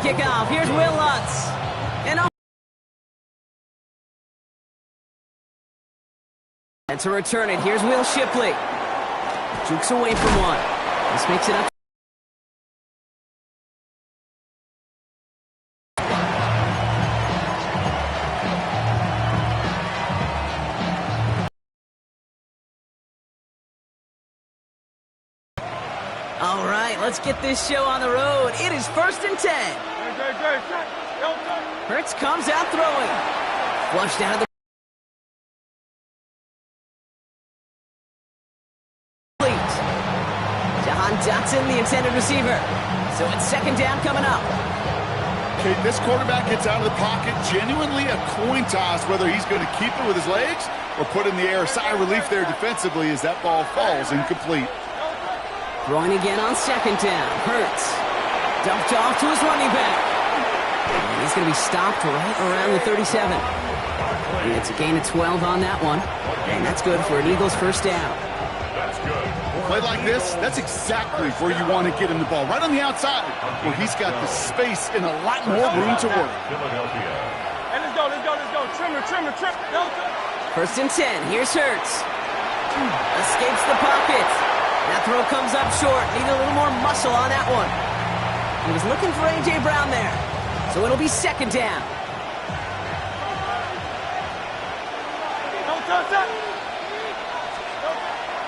kick off. Here's Will Lutz. And to return it, here's Will Shipley. Jukes away from one. This makes it up. All right, let's get this show on the road. It is 1st and 10. Hurts comes out throwing. Flushed out of the Dotson, the intended receiver. So it's 2nd down coming up. Okay, this quarterback gets out of the pocket, genuinely a coin toss whether he's going to keep it with his legs or put in the air. Sigh of relief there defensively as that ball falls incomplete. Throwing again on 2nd down. Hurts. Dumped off to his running back. And he's going to be stopped right around the 37. And it's a gain of 12 on that one. And that's good for an Eagles 1st down. Play like this, that's exactly where you want to get him the ball. Right on the outside, where he's got the space and a lot more room to work. Hey, let's go. Trim. 1st and 10. Here's Hurts. Escapes the pocket. That throw comes up short. Needed a little more muscle on that one. He was looking for A.J. Brown there. So it'll be 2nd down.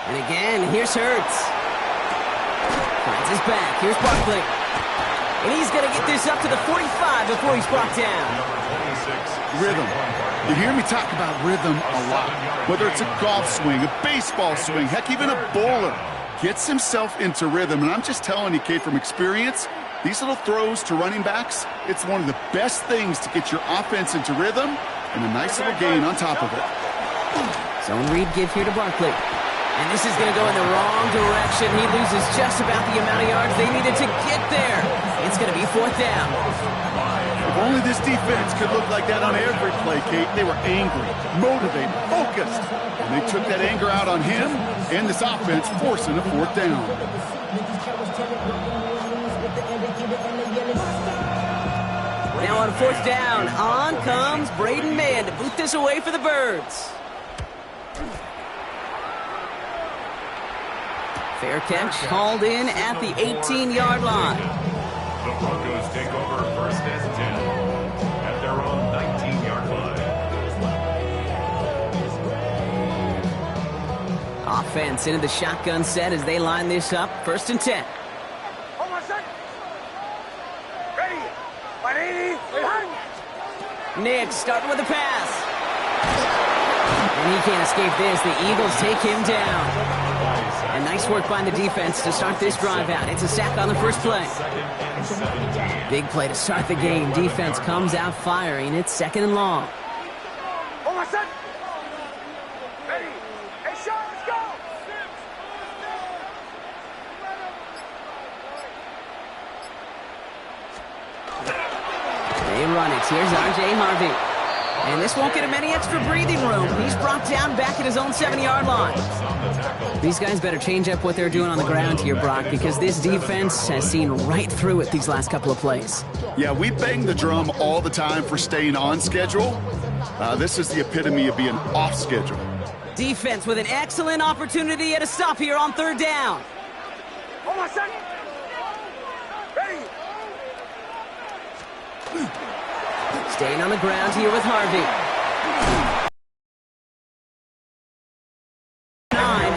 And again, here's Hurts. Finds his back. Here's Barkley. And he's going to get this up to the 45 before he's brought down. Rhythm. You hear me talk about rhythm a lot. Whether it's a golf swing, a baseball swing, heck, even a bowler gets himself into rhythm. And I'm just telling you, Kate, from experience, these little throws to running backs, it's one of the best things to get your offense into rhythm and a nice little gain on top of it. Zone read give here to Barkley. And this is going to go in the wrong direction. He loses just about the amount of yards they needed to get there. It's going to be 4th down. If only this defense could look like that on every play, Kate. They were angry, motivated, focused. And they took that anger out on him and this offense, forcing a 4th down. Now on 4th down, on comes Braden Mann to boot this away for the Birds. Fair catch called in at the 18-yard line. The Broncos take over 1st and 10 at their own 19-yard line. Offense into the shotgun set as they line this up. 1st and 10. Hold on a second. Ready. 180. Nick starting with the pass. And he can't escape this. The Eagles take him down. And nice work by the defense to start this drive out. It's a sack on the first play. Big play to start the game. Defense comes out firing. It's 2nd and long. Hold on a second. Ready. Hey, Sean, let's go. They run it. Here's R.J. Harvey. And this won't get him any extra breathing room. He's brought down back at his own 7-yard line. These guys better change up what they're doing on the ground here, Brock, because this defense has seen right through it these last couple of plays. Yeah, we bang the drum all the time for staying on schedule. This is the epitome of being off schedule. Defense with an excellent opportunity at a stop here on 3rd down. Hold on a second. Ready. Staying on the ground here with Harvey.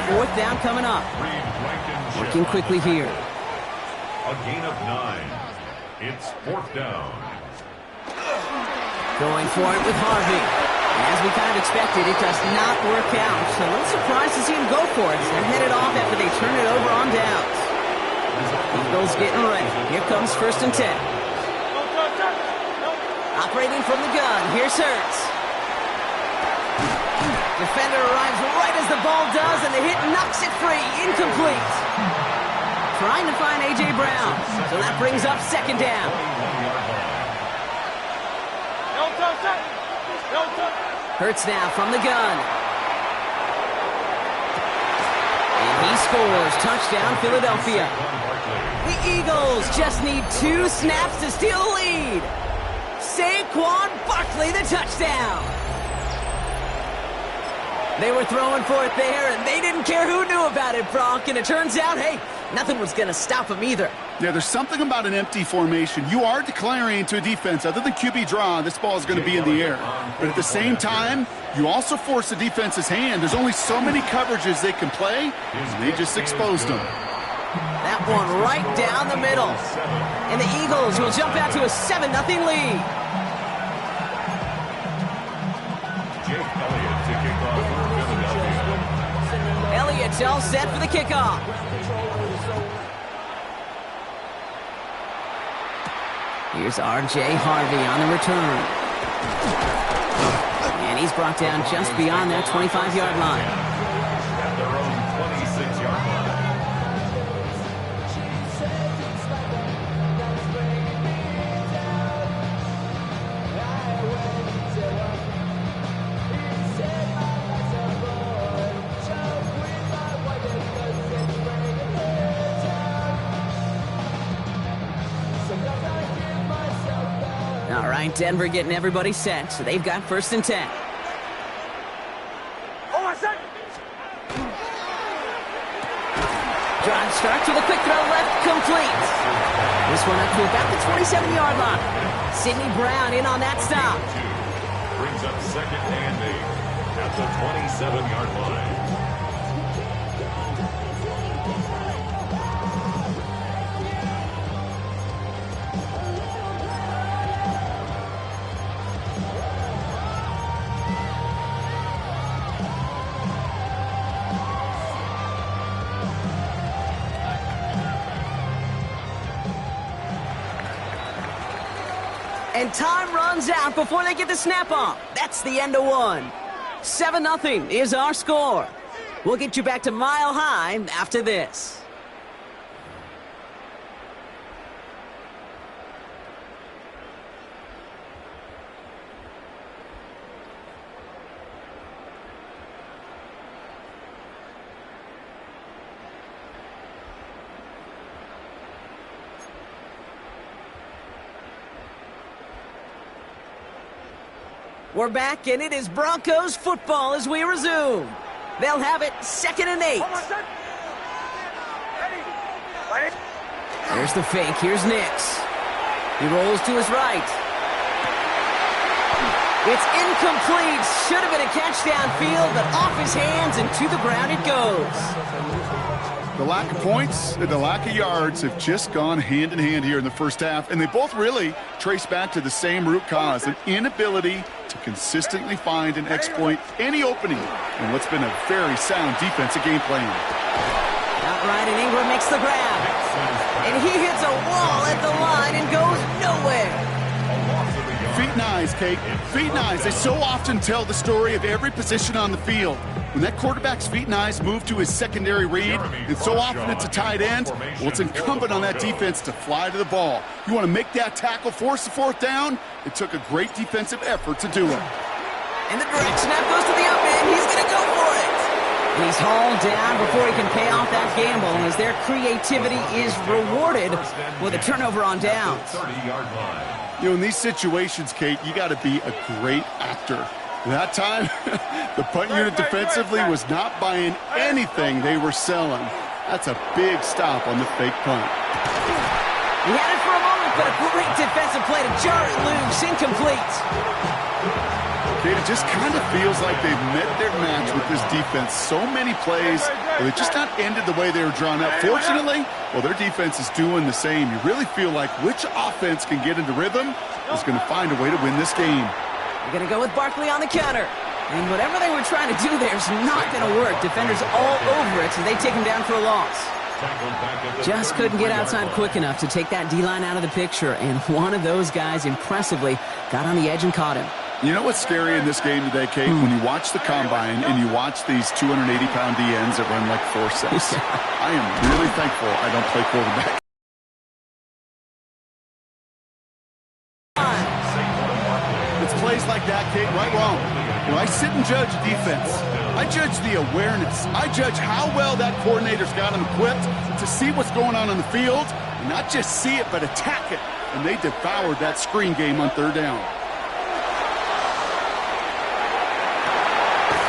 4th down coming up. Working quickly here. A gain of 9. It's 4th down. Going for it with Harvey. As we kind of expected, it does not work out. So a little surprised to see him go for it. They're headed off after they turn it over on downs. Eagles getting ready. Here comes 1st and 10. Operating from the gun. Here's Hurts. Defender arrives right as the ball does, and the hit knocks it free. Incomplete. Trying to find A.J. Brown. So that brings up 2nd down. Hurts now from the gun. And he scores. Touchdown, Philadelphia. The Eagles just need 2 snaps to steal the lead. Saquon Barkley, the touchdown. They were throwing for it there, and they didn't care who knew about it, Bronk. And it turns out, hey, nothing was going to stop them either. Yeah, there's something about an empty formation. You are declaring to a defense, other than QB draw, this ball is going to be in the air. But at the same time, you also force the defense's hand. There's only so many coverages they can play, and they just exposed them. That one right down the middle. And the Eagles will jump out to a 7-0 lead. Jake Elliott to kick off for Philadelphia. Elliott's all set for the kickoff. Here's R.J. Harvey on the return. And he's brought down just beyond that 25-yard line. At their own 26-yard line. All right, Denver getting everybody set, so they've got 1st and 10. Drive starts with a quick throw left, complete. This one up to about the 27-yard line. Sidney Brown in on that stop. Brings up 2nd and 8 at the 27-yard line. And time runs out before they get the snap off. That's the end of one. 7-0 is our score. We'll get you back to Mile High after this. We're back, and it is Broncos football as we resume. They'll have it 2nd and 8. There's the fake. Here's Nix. He rolls to his right. It's incomplete. Should have been a catch downfield, but off his hands and to the ground it goes. The lack of points and the lack of yards have just gone hand in hand here in the first half, and they both really trace back to the same root cause, an inability to consistently find and exploit any opening in what's been a very sound defensive game plan. Outright, and Ingram makes the grab. And he hits a wall at the line and goes nowhere. Feet and eyes, Kate. Feet and eyes. They so often tell the story of every position on the field. When that quarterback's feet and eyes move to his secondary read, and so often it's a tight end, well, it's incumbent on that defense to fly to the ball. You want to make that tackle, force the 4th down? It took a great defensive effort to do it. And the direct snap goes to the up end. He's going to go for it. He's hauled down before he can pay off that gamble, as their creativity is rewarded with a turnover on downs. 30-yard line. You know, in these situations, Kate, you got to be a great actor. That time, the punt unit defensively was not buying anything they were selling. That's a big stop on the fake punt. He had it for a moment, but a great defensive play to jar it loose, incomplete. Kate, it just kind of feels like they've met their match with this defense. So many plays, but they just not ended the way they were drawn up. Fortunately, well, their defense is doing the same. You really feel like which offense can get into rhythm is going to find a way to win this game. They're going to go with Barkley on the counter. And whatever they were trying to do there is not going to work. Defenders all over it, so they take him down for a loss. Just couldn't get outside quick enough to take that D-line out of the picture, and one of those guys impressively got on the edge and caught him. You know what's scary in this game today, Kate? When you watch the combine and you watch these 280-pound DNs that run like 4.6. I am really thankful I don't play quarterback. It's plays like that, Kate, right wrong. You know, I sit and judge defense. I judge the awareness. I judge how well that coordinator's got him equipped to see what's going on the field, and not just see it, but attack it. And they devoured that screen game on third down.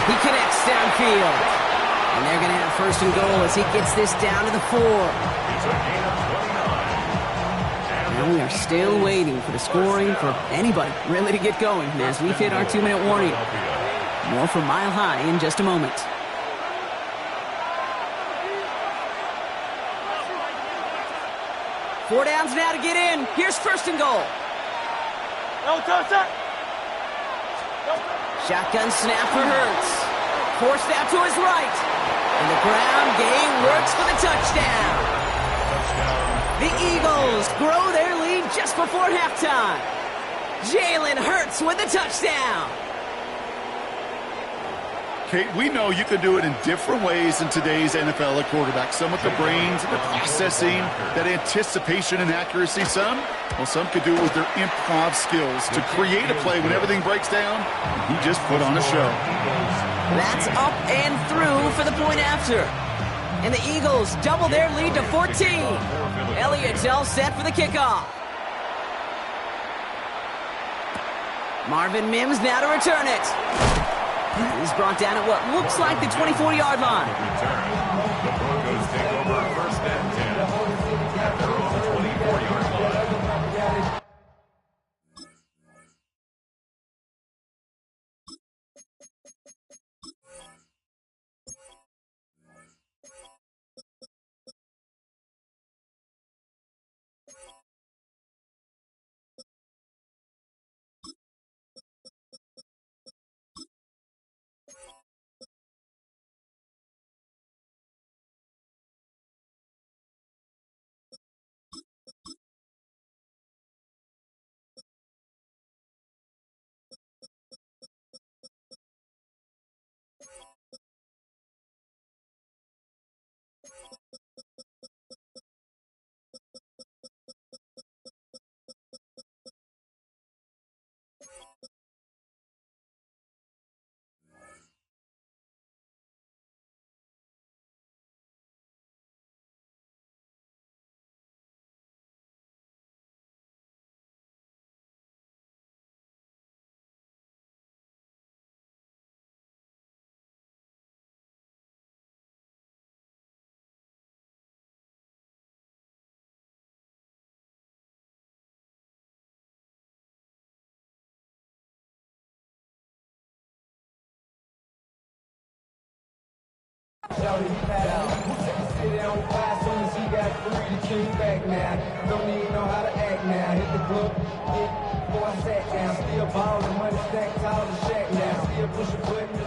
He connects downfield. And they're going to have first and goal as he gets this down to the 4. Now we are still waiting for the scoring for anybody really to get going as we've hit our 2-minute warning. More from Mile High in just a moment. Four downs now to get in. Here's first and goal. Shotgun snap for Hurts. Forced out to his right. And the ground game works for the touchdown. The Eagles grow their lead just before halftime. Jalen Hurts with the touchdown. Kate, we know you can do it in different ways in today's NFL at quarterback. Some with the brains, the processing, that anticipation and accuracy. Some could do it with their improv skills to create a play when everything breaks down. He just put on a show. That's up and through for the point after. And the Eagles double their lead to 14. Elliott's all set for the kickoff. Marvin Mims now to return it. He's brought down at what looks like the 24-yard line. The Broncos take over first and 10 at their own 24-yard line.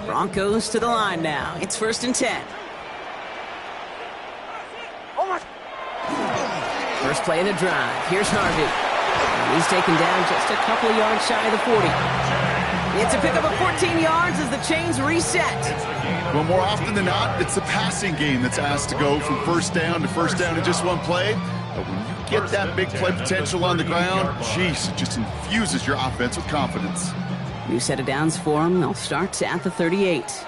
Broncos to the line now. It's first and 10. First play of the drive. Here's Harvey. He's taken down just a couple of yards shy of the 40. It's a pickup of 14 yards as the chains reset. Well, more often than not, it's the passing game that's asked to go from first down to first down in just one play. But when you get that big play potential on the ground, geez, it just infuses your offense with confidence. New set of downs for them. They'll start at the 38.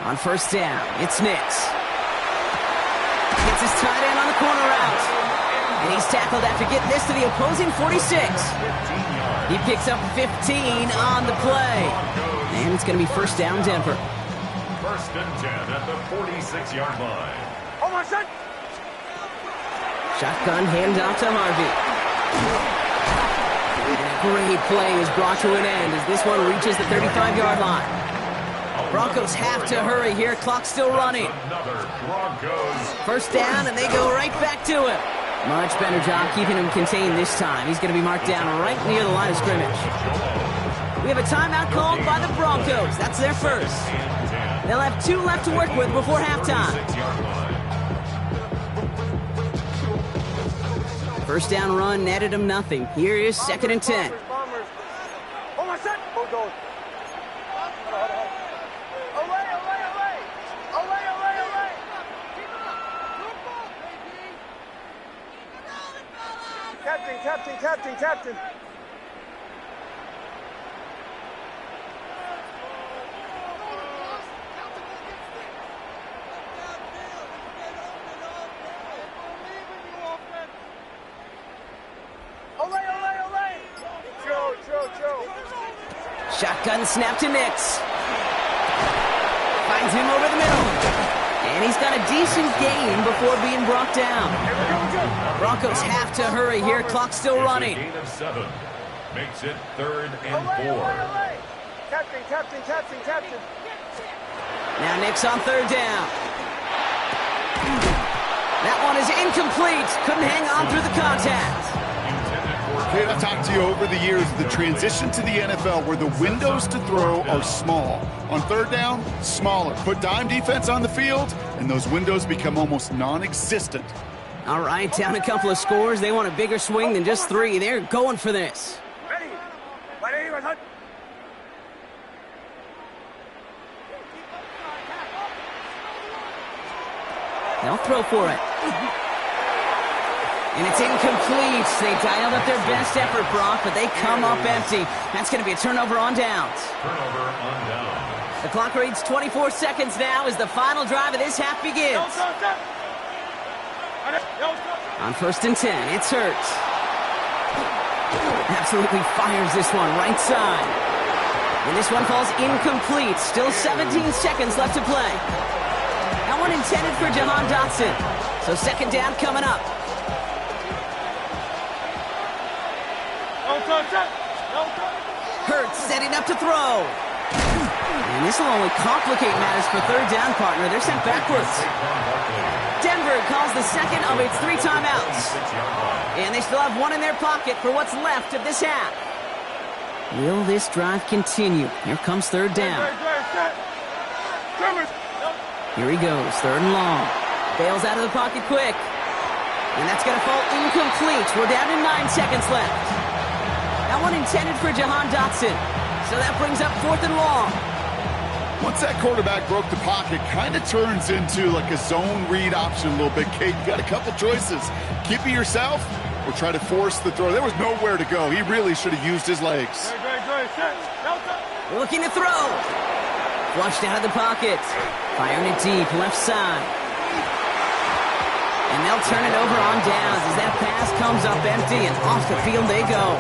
On first down, it's Nix. Gets his tight end on the corner route. And he's tackled after getting this to the opposing 46. He picks up 15 on the play. And it's going to be first down, Denver. First and 10 at the 46-yard line. Shotgun handoff to Harvey. And a great play is brought to an end as this one reaches the 35-yard line. Broncos have to hurry here. Clock's still running. First down, and they go right back to him. Much better job keeping him contained this time. He's going to be marked down right near the line of scrimmage. We have a timeout called by the Broncos. That's their first. They'll have 2 left to work with before halftime. First down run netted him nothing. Here is second and 10. Captain. Shotgun snap to Nix. Finds him over the middle. And he's got a decent gain before being brought down. Broncos have to hurry here. Clock's still running. Gain of 7 makes it 3rd and 4. Captain. Now Nix on 3rd down. That one is incomplete. Couldn't hang on through the contact. Kate, I've talked to you over the years, the transition to the NFL where the windows to throw are small. On 3rd down, smaller. Put dime defense on the field, and those windows become almost non-existent. All right, down a couple of scores. They want a bigger swing than just 3. They're going for this. They'll throw for it. And it's incomplete. They dialed up their best effort, Brock, but they come up empty. That's going to be a turnover on downs. Turnover on downs. The clock reads 24 seconds now as the final drive of this half begins. On 1st and 10, it's Hurts. Absolutely fires this one right side. And this one falls incomplete. Still 17 seconds left to play. That one intended for Jahan Dotson. So 2nd down coming up. Hurts setting up to throw. And this will only complicate matters for 3rd down, partner. They're sent backwards. Denver calls the 2nd of its 3 timeouts. And they still have 1 in their pocket for what's left of this half. Will this drive continue? Here comes 3rd down. Here he goes, 3rd and long. Bails out of the pocket quick. And that's going to fall incomplete. We're down to 9 seconds left. That one intended for Jahan Dotson. So that brings up 4th and long. Once that quarterback broke the pocket, kind of turns into like a zone read option a little bit. Kate, you got a couple choices. Keep it yourself or try to force the throw. There was nowhere to go. He really should have used his legs. Looking to throw. Flushed out of the pocket. Firing it deep, left side. And they'll turn it over on downs as that pass comes up empty and off the field they go.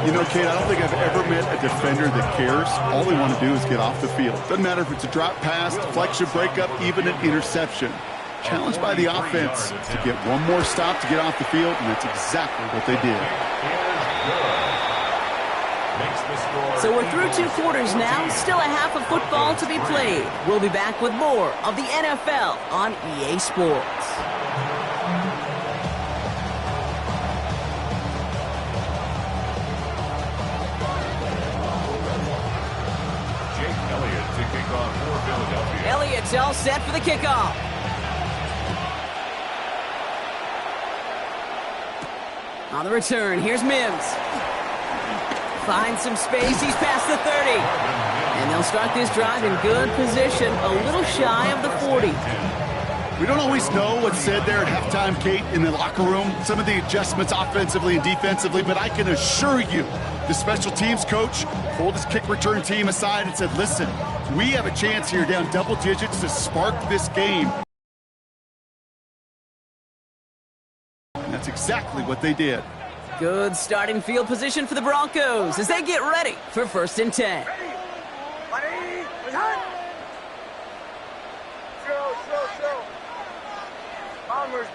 You know, Kate, I don't think I've ever met a defender that cares. All they want to do is get off the field. Doesn't matter if it's a drop pass, deflection, breakup, even an interception. Challenged by the offense to get one more stop to get off the field, and that's exactly what they did. So we're through 2 quarters now. Still a half of football to be played. We'll be back with more of the NFL on EA Sports. Elliott's all set for the kickoff. On the return, here's Mims. Finds some space, he's past the 30. And they'll start this drive in good position, a little shy of the 40. We don't always know what's said there at halftime, Kate, in the locker room. Some of the adjustments offensively and defensively, but I can assure you, the special teams coach pulled his kick return team aside and said, listen, we have a chance here down double digits to spark this game. And that's exactly what they did. Good starting field position for the Broncos as they get ready for 1st and 10. Chill. Bombers.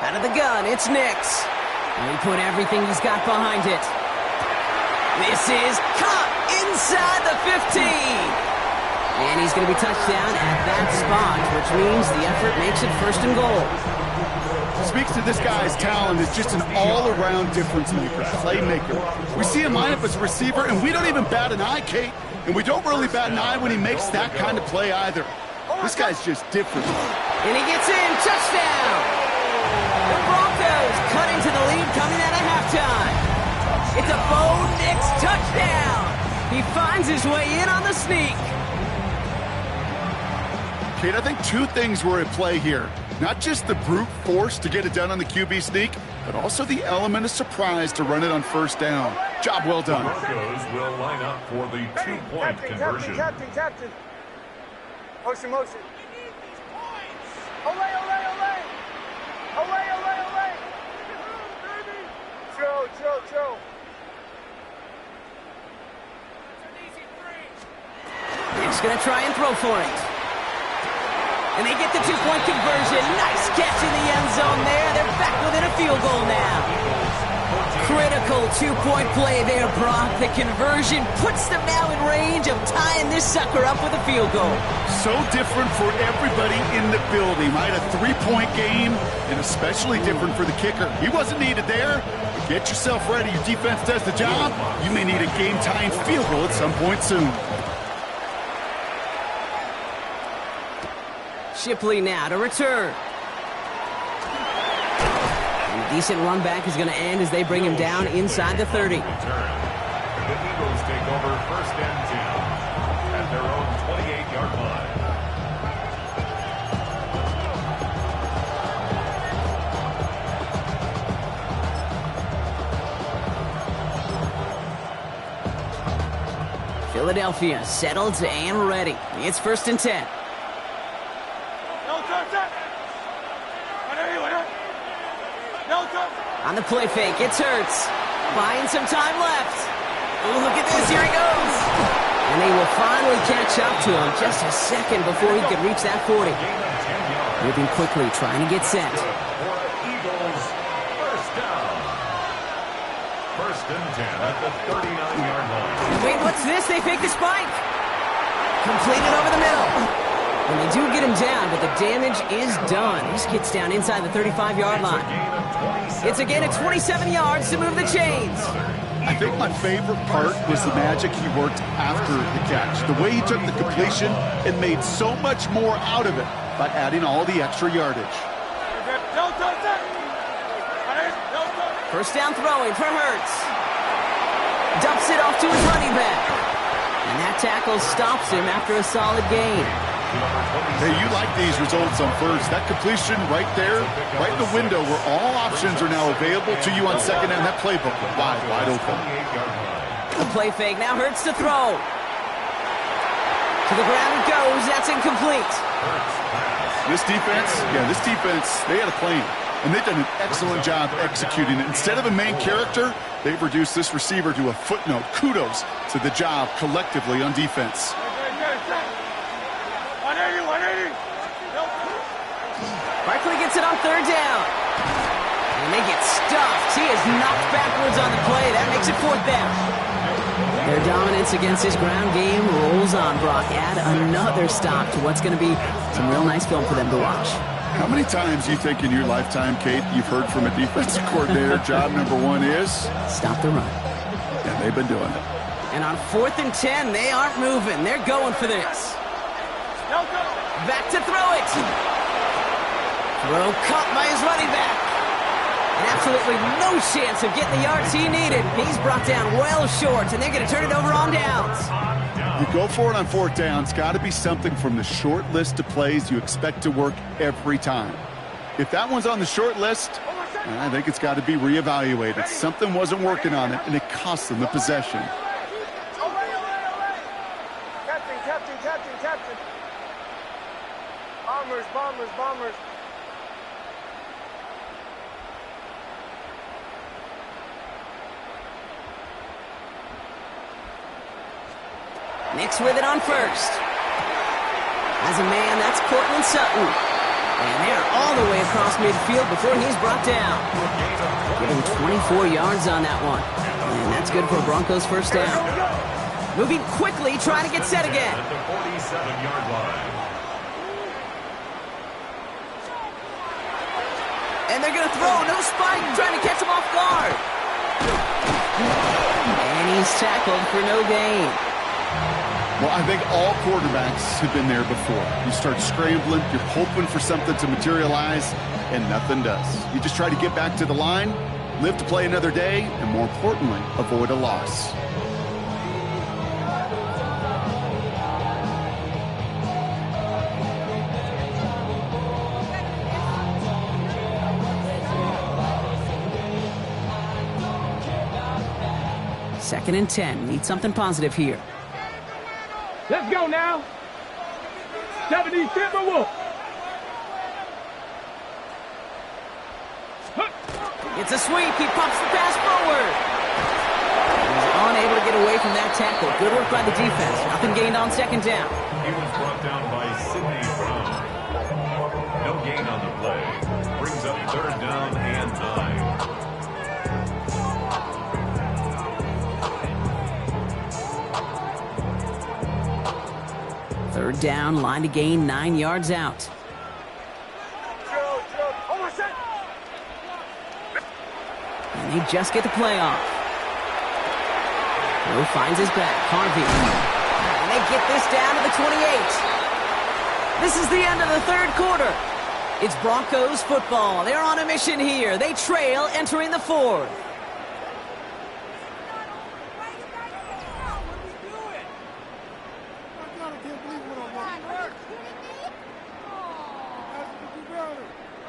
Out of the gun, it's Nix. And he put everything he's got behind it. This is caught inside the 15. And he's going to be touched down at that spot, which means the effort makes it 1st and goal. Speaks to this guy's talent as just an all-around difference maker, playmaker. We see him line up as a receiver, and we don't even bat an eye, Kate. And we don't really bat an eye when he makes that kind of play either. This guy's just different. And he gets in, touchdown! The Broncos cut into the lead coming out of halftime. It's a Bo Nix touchdown! He finds his way in on the sneak. Kate, I think 2 things were at play here. Not just the brute force to get it done on the QB sneak, but also the element of surprise to run it on 1st down. Job well done. Broncos will line up for the 2-point conversion. Captain. Motion. Olay. Ocho. He's going to try and throw for it. And they get the two-point conversion. Nice catch in the end zone there. They're back within a field goal now. Critical two-point play there, Brock. The conversion puts them now in range of tying this sucker up with a field goal. So different for everybody in the building, right? A three-point game, and especially different for the kicker. He wasn't needed there. But get yourself ready. Your defense does the job. You may need a game-tying field goal at some point soon. Shipley now to return. And a decent run back is going to end as they bring him down inside the 30. The Eagles take over first and 10 at their own 28-yard line. Philadelphia settled and ready. It's first and 10. On the play fake, it's Hurts. Buying some time left. Oh, look at this, here he goes. And they will finally catch up to him just a second before he could reach that 40. Moving quickly, trying to get set. Eagles, first down. First and 10 at the 39-yard line. Wait, what's this? They fake the spike. Completed over the middle. And they do get him down, but the damage is done. This gets down inside the 35-yard line. It's a gain of 27 yards to move the chains. I think my favorite part was the magic he worked after the catch. The way he took the completion and made so much more out of it by adding all the extra yardage. First down throwing for Hurts. Dumps it off to his running back. And that tackle stops him after a solid gain. Hey, you like these results on first. That completion right there, right in the window where all options are now available to you on second down. That playbook wide open. The play fake now Hurts to throw. To the ground it goes. That's incomplete. This defense, they had a plan. And they've done an excellent job executing it. Instead of a main character, they've reduced this receiver to a footnote. Kudos to the job collectively on defense. Barkley gets it on third down. And they get stuffed. He is knocked backwards on the play. That makes it fourth down. Their dominance against his ground game rolls on, Brock. Add another stop to what's going to be some real nice film for them to watch. How many times do you think in your lifetime, Kate, you've heard from a defensive coordinator, job number one is? Stop the run. And they've been doing it. And on 4th and 10, they aren't moving. They're going for this. Back to throw it. Throw caught by his running back. And absolutely no chance of getting the yards he needed. He's brought down well short, and they're going to turn it over on downs. You go for it on fourth down. It's got to be something from the short list of plays you expect to work every time. If that one's on the short list, I think it's got to be reevaluated. Something wasn't working on it, and it cost them the possession. Captain. Bombers. Nix with it on first. As a man, that's Cortland Sutton. And they're all the way across midfield before he's brought down. Getting 24 yards on that one. And that's good for Broncos first down. Moving quickly, trying to get set again. At the 47-yard line. And they're going to throw. No spike. Trying to catch him off guard. And he's tackled for no gain. Well, I think all quarterbacks have been there before. You start scrambling, you're hoping for something to materialize, and nothing does. You just try to get back to the line, live to play another day, and more importantly, avoid a loss. Second and 10. Need something positive here. Let's go now. 70 Timberwolves. It's a sweep. He pops the pass forward. He's unable to get away from that tackle. Good work by the defense. Nothing gained on second down. He was brought down by Sidney Brown. No gain on the play. Brings up third down and 9. Third down, line to gain, 9 yards out. And they just get the play off. Hill finds his back. Harvey. And they get this down to the 28. This is the end of the third quarter. It's Broncos football. They're on a mission here. They trail entering the fourth.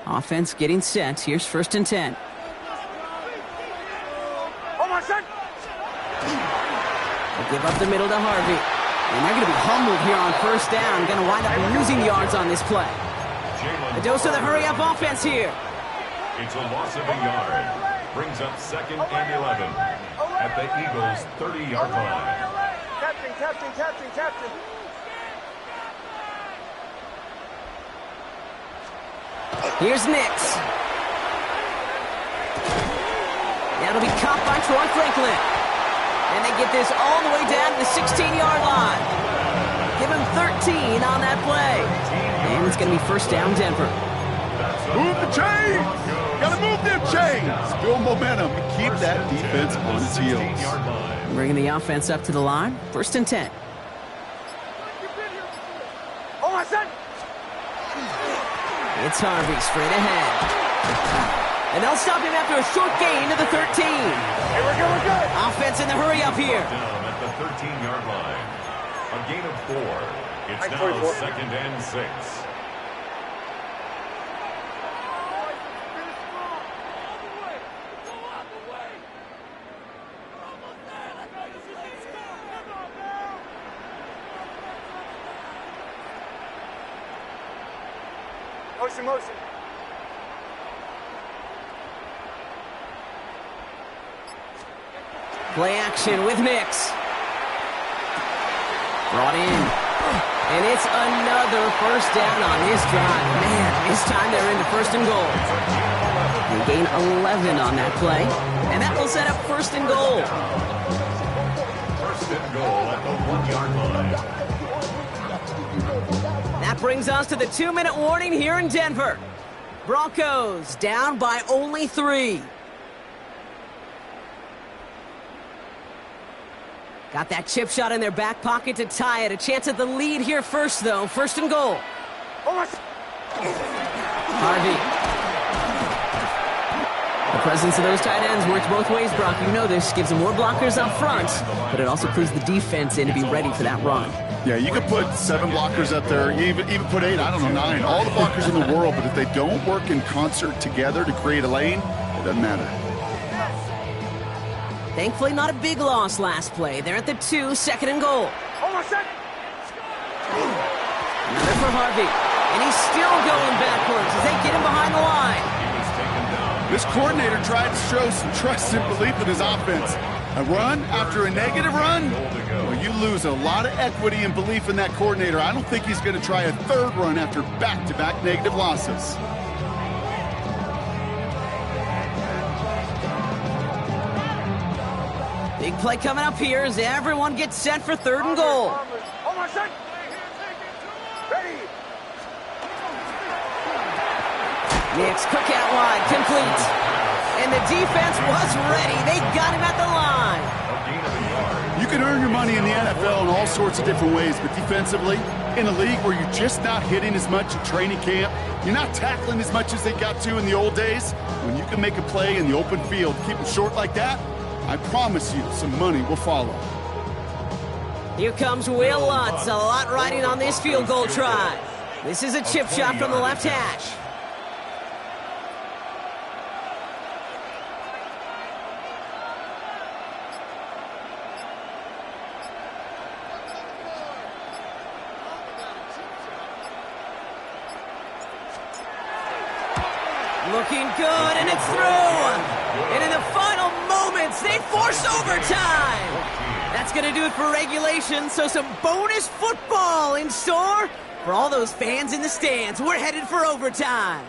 Offense getting set. Here's 1st and 10. They'll give up the middle to Harvey. And they're going to be humbled here on 1st down. Going to wind up losing yards on this play. A dose of the hurry-up offense here. It's a loss of a yard. Brings up 2nd and 11 at the Eagles' 30-yard line. Captain. Here's Nix. That'll be caught by Troy Franklin. And they get this all the way down to the 16-yard line. Give him 13 on that play. And it's going to be 1st down, Denver. Move the chains! Gotta move them chains! Build momentum and keep that defense on its heels. Bringing the offense up to the line. 1st and 10. It's Harvey straight ahead. And they'll stop him after a short gain to the 13. We're good. Offense in the hurry up here. Down at the 13-yard line. A gain of 4. It's now 2nd and 6. Motion. Play action with Mix. Brought in. And it's another 1st down on this drive. Man, this time they're into 1st and goal. They gain 11 on that play. And that will set up 1st and goal. 1st and goal at the 1-yard line. That brings us to the 2-minute warning here in Denver. Broncos down by only 3. Got that chip shot in their back pocket to tie it. A chance at the lead here first, though. 1st and goal. Harvey. The presence of those tight ends works both ways, Brock. You know this. Gives them more blockers up front, but it also clues the defense in to be ready for that run. Yeah, you could put 7 blockers up there, even put 8, I don't know, 9, all the blockers in the world, but if they don't work in concert together to create a lane, it doesn't matter. Thankfully, not a big loss last play. They're at the 2, 2nd and goal. Another for Harvey. And he's still going backwards as they get him behind the line. This coordinator tried to show some trust and belief in his offense. A run after a negative run? Well, you lose a lot of equity and belief in that coordinator. I don't think he's going to try a 3rd run after back-to-back negative losses. Big play coming up here as everyone gets set for 3rd and goal. Nix, quick out wide, complete. And the defense was ready. They got him at the line. You can earn your money in the NFL in all sorts of different ways, but defensively, in a league where you're just not hitting as much at training camp, you're not tackling as much as they got to in the old days, when you can make a play in the open field, keep them short like that, I promise you some money will follow. Here comes Will Lutz, a lot riding on this field goal try. This is a chip shot from the left hash. Looking good, and it's through. that's going to do it for regulation. So some bonus football in store for all those fans in the stands. We're headed for overtime.